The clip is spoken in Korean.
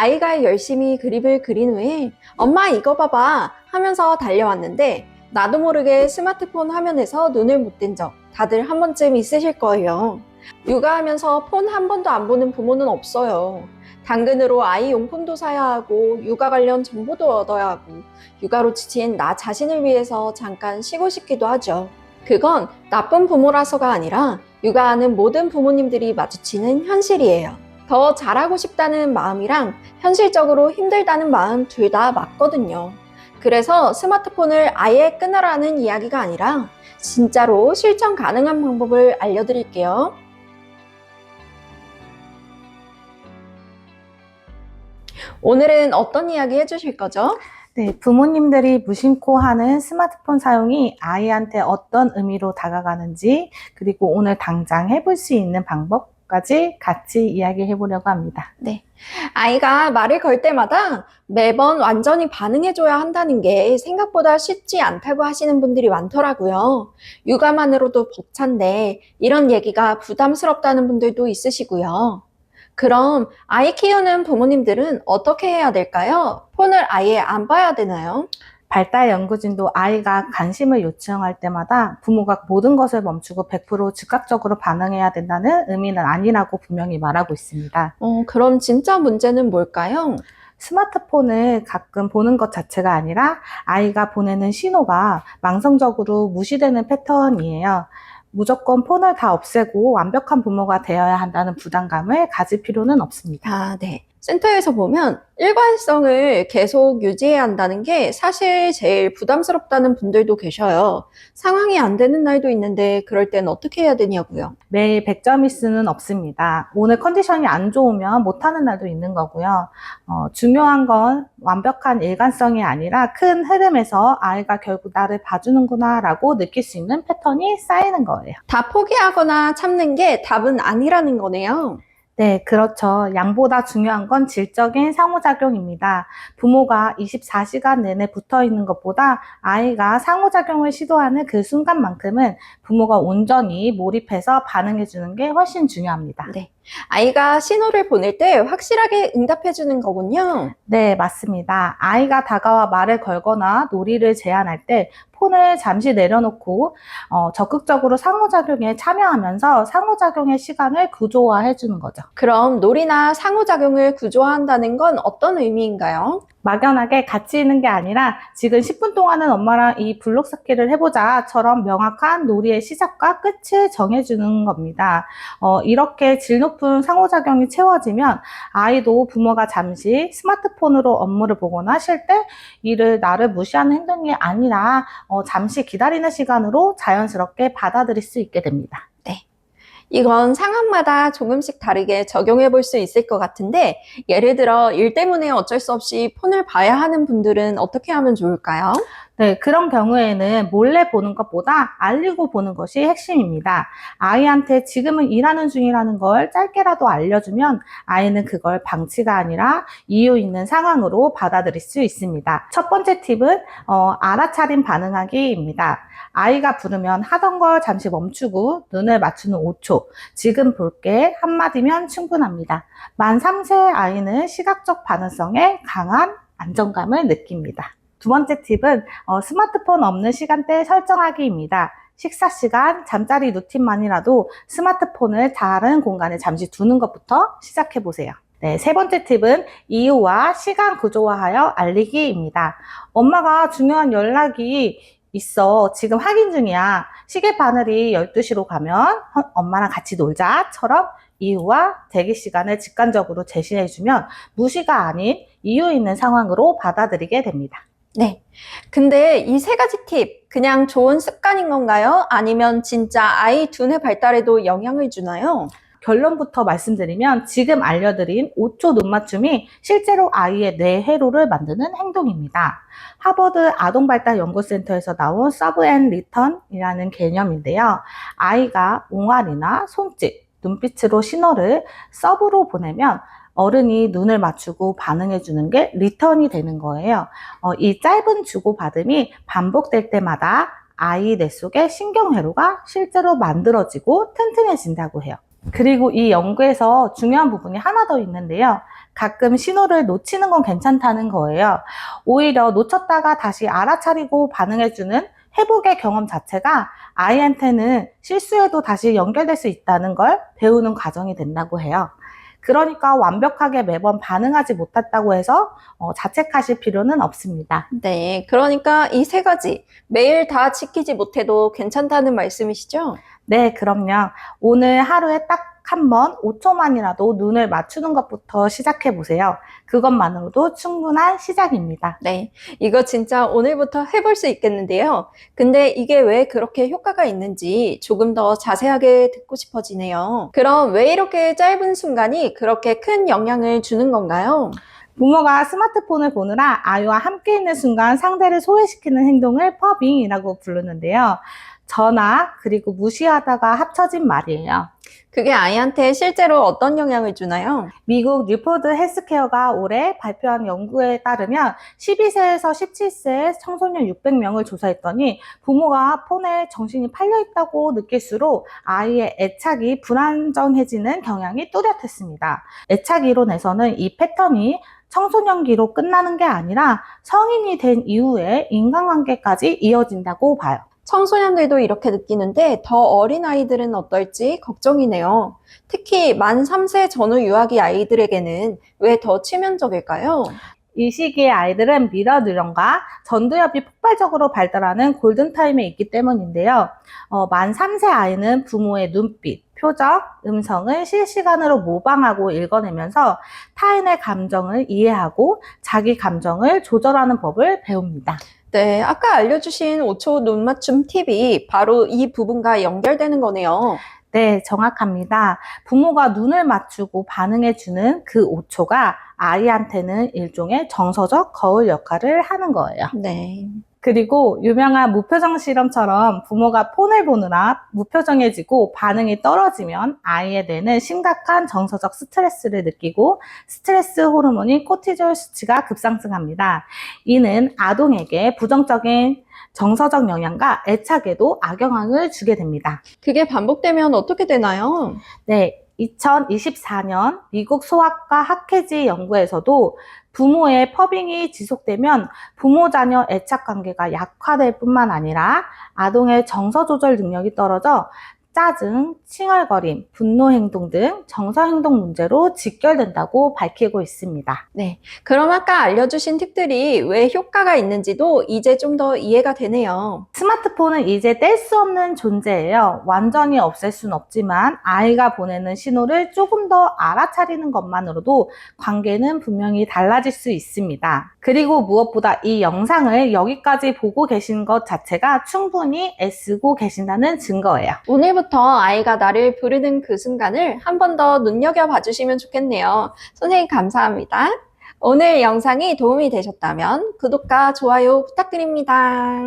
아이가 열심히 그림을 그린 후에 엄마 이거 봐봐 하면서 달려왔는데 나도 모르게 스마트폰 화면에서 눈을 못 뗀 적 다들 한 번쯤 있으실 거예요. 육아하면서 폰 한 번도 안 보는 부모는 없어요. 당근으로 아이 용품도 사야 하고 육아 관련 정보도 얻어야 하고 육아로 지친 나 자신을 위해서 잠깐 쉬고 싶기도 하죠. 그건 나쁜 부모라서가 아니라 육아하는 모든 부모님들이 마주치는 현실이에요. 더 잘하고 싶다는 마음이랑 현실적으로 힘들다는 마음 둘 다 맞거든요. 그래서 스마트폰을 아예 끊으라는 이야기가 아니라 진짜로 실천 가능한 방법을 알려드릴게요. 오늘은 어떤 이야기 해주실 거죠? 네, 부모님들이 무심코 하는 스마트폰 사용이 아이한테 어떤 의미로 다가가는지, 그리고 오늘 당장 해볼 수 있는 방법까지 같이 이야기해 보려고 합니다. 네. 아이가 말을 걸 때마다 매번 완전히 반응해줘야 한다는 게 생각보다 쉽지 않다고 하시는 분들이 많더라고요. 육아만으로도 벅찬데 이런 얘기가 부담스럽다는 분들도 있으시고요. 그럼 아이 키우는 부모님들은 어떻게 해야 될까요? 폰을 아예 안 봐야 되나요? 발달 연구진도 아이가 관심을 요청할 때마다 부모가 모든 것을 멈추고 100% 즉각적으로 반응해야 된다는 의미는 아니라고 분명히 말하고 있습니다. 그럼 진짜 문제는 뭘까요? 스마트폰을 가끔 보는 것 자체가 아니라 아이가 보내는 신호가 망성적으로 무시되는 패턴이에요. 무조건 폰을 다 없애고 완벽한 부모가 되어야 한다는 부담감을 가질 필요는 없습니다. 아, 네. 센터에서 보면 일관성을 계속 유지해야 한다는 게 사실 제일 부담스럽다는 분들도 계셔요. 상황이 안 되는 날도 있는데 그럴 땐 어떻게 해야 되냐고요. 매일 100점일 수는 없습니다. 오늘 컨디션이 안 좋으면 못하는 날도 있는 거고요. 중요한 건 완벽한 일관성이 아니라 큰 흐름에서 아이가 결국 나를 봐주는구나 라고 느낄 수 있는 패턴이 쌓이는 거예요. 다 포기하거나 참는 게 답은 아니라는 거네요. 네, 그렇죠. 양보다 중요한 건 질적인 상호작용입니다. 부모가 24시간 내내 붙어 있는 것보다 아이가 상호작용을 시도하는 그 순간만큼은 부모가 온전히 몰입해서 반응해 주는 게 훨씬 중요합니다. 네. 아이가 신호를 보낼 때 확실하게 응답해 주는 거군요. 네, 맞습니다. 아이가 다가와 말을 걸거나 놀이를 제안할 때 폰을 잠시 내려놓고 적극적으로 상호작용에 참여하면서 상호작용의 시간을 구조화해 주는 거죠. 그럼 놀이나 상호작용을 구조화한다는 건 어떤 의미인가요? 막연하게 같이 있는 게 아니라 지금 10분 동안은 엄마랑 이 블록 쌓기를 해보자처럼 명확한 놀이의 시작과 끝을 정해주는 겁니다. 이렇게 질 높은 상호작용이 채워지면 아이도 부모가 잠시 스마트폰으로 업무를 보거나 쉴 때 이를 나를 무시하는 행동이 아니라 잠시 기다리는 시간으로 자연스럽게 받아들일 수 있게 됩니다. 이건 상황마다 조금씩 다르게 적용해 볼 수 있을 것 같은데 예를 들어 일 때문에 어쩔 수 없이 폰을 봐야 하는 분들은 어떻게 하면 좋을까요? 네, 그런 경우에는 몰래 보는 것보다 알리고 보는 것이 핵심입니다. 아이한테 지금은 일하는 중이라는 걸 짧게라도 알려주면 아이는 그걸 방치가 아니라 이유 있는 상황으로 받아들일 수 있습니다. 첫 번째 팁은 알아차림 반응하기입니다. 아이가 부르면 하던 걸 잠시 멈추고 눈을 맞추는 5초, 지금 볼게 한마디면 충분합니다. 만 3세 아이는 시각적 반응성에 강한 안정감을 느낍니다. 두 번째 팁은 스마트폰 없는 시간대 설정하기입니다. 식사 시간, 잠자리 루틴만이라도 스마트폰을 다른 공간에 잠시 두는 것부터 시작해 보세요. 네, 세 번째 팁은 이유와 시간 구조화하여 알리기입니다. 엄마가 중요한 연락이 있어. 지금 확인 중이야. 시계 바늘이 12시로 가면 엄마랑 같이 놀자처럼 이유와 대기 시간을 직관적으로 제시해주면 무시가 아닌 이유 있는 상황으로 받아들이게 됩니다. 네. 근데 이 세 가지 팁, 그냥 좋은 습관인 건가요? 아니면 진짜 아이 두뇌 발달에도 영향을 주나요? 결론부터 말씀드리면 지금 알려드린 5초 눈맞춤이 실제로 아이의 뇌 회로를 만드는 행동입니다. 하버드 아동발달연구센터에서 나온 서브 앤 리턴이라는 개념인데요. 아이가 옹알이나 손짓, 눈빛으로 신호를 서브로 보내면 어른이 눈을 맞추고 반응해주는 게 리턴이 되는 거예요. 이 짧은 주고받음이 반복될 때마다 아이 뇌 속의 신경회로가 실제로 만들어지고 튼튼해진다고 해요. 그리고 이 연구에서 중요한 부분이 하나 더 있는데요. 가끔 신호를 놓치는 건 괜찮다는 거예요. 오히려 놓쳤다가 다시 알아차리고 반응해주는 회복의 경험 자체가 아이한테는 실수해도 다시 연결될 수 있다는 걸 배우는 과정이 된다고 해요. 그러니까 완벽하게 매번 반응하지 못했다고 해서 자책하실 필요는 없습니다. 네, 그러니까 이 세 가지 매일 다 지키지 못해도 괜찮다는 말씀이시죠? 네, 그럼요. 오늘 하루에 딱 한 번 5초만이라도 눈을 맞추는 것부터 시작해 보세요. 그것만으로도 충분한 시작입니다. 네, 이거 진짜 오늘부터 해볼 수 있겠는데요. 근데 이게 왜 그렇게 효과가 있는지 조금 더 자세하게 듣고 싶어지네요. 그럼 왜 이렇게 짧은 순간이 그렇게 큰 영향을 주는 건가요? 부모가 스마트폰을 보느라 아이와 함께 있는 순간 상대를 소외시키는 행동을 퍼빙이라고 부르는데요. 전화 그리고 무시하다가 합쳐진 말이에요. 그게 아이한테 실제로 어떤 영향을 주나요? 미국 뉴포드 헬스케어가 올해 발표한 연구에 따르면 12세에서 17세 청소년 600명을 조사했더니 부모가 폰에 정신이 팔려있다고 느낄수록 아이의 애착이 불안정해지는 경향이 뚜렷했습니다. 애착 이론에서는 이 패턴이 청소년기로 끝나는 게 아니라 성인이 된 이후에 인간관계까지 이어진다고 봐요. 청소년들도 이렇게 느끼는데 더 어린 아이들은 어떨지 걱정이네요. 특히 만 3세 전후 유아기 아이들에게는 왜 더 치명적일까요? 이 시기의 아이들은 미러 뉴런과 전두엽이 폭발적으로 발달하는 골든타임에 있기 때문인데요. 만 3세 아이는 부모의 눈빛, 표정, 음성을 실시간으로 모방하고 읽어내면서 타인의 감정을 이해하고 자기 감정을 조절하는 법을 배웁니다. 네, 아까 알려주신 5초 눈 맞춤 팁이 바로 이 부분과 연결되는 거네요. 네, 정확합니다. 부모가 눈을 맞추고 반응해주는 그 5초가 아이한테는 일종의 정서적 거울 역할을 하는 거예요. 네. 그리고 유명한 무표정 실험처럼 부모가 폰을 보느라 무표정해지고 반응이 떨어지면 아이의 뇌는 심각한 정서적 스트레스를 느끼고 스트레스 호르몬인 코티졸 수치가 급상승합니다. 이는 아동에게 부정적인 정서적 영향과 애착에도 악영향을 주게 됩니다. 그게 반복되면 어떻게 되나요? 네, 2024년 미국 소아과 학회지 연구에서도 부모의 퍼빙이 지속되면 부모-자녀 애착 관계가 약화될 뿐만 아니라 아동의 정서 조절 능력이 떨어져 짜증, 칭얼거림, 분노 행동 등 정서 행동 문제로 직결된다고 밝히고 있습니다. 네. 그럼 아까 알려주신 팁들이 왜 효과가 있는지도 이제 좀 더 이해가 되네요. 스마트폰은 이제 뗄 수 없는 존재예요. 완전히 없앨 순 없지만 아이가 보내는 신호를 조금 더 알아차리는 것만으로도 관계는 분명히 달라질 수 있습니다. 그리고 무엇보다 이 영상을 여기까지 보고 계신 것 자체가 충분히 애쓰고 계신다는 증거예요. 오늘부터 아이가 나를 부르는 그 순간을 한 번 더 눈여겨봐 주시면 좋겠네요. 선생님 감사합니다. 오늘 영상이 도움이 되셨다면 구독과 좋아요 부탁드립니다.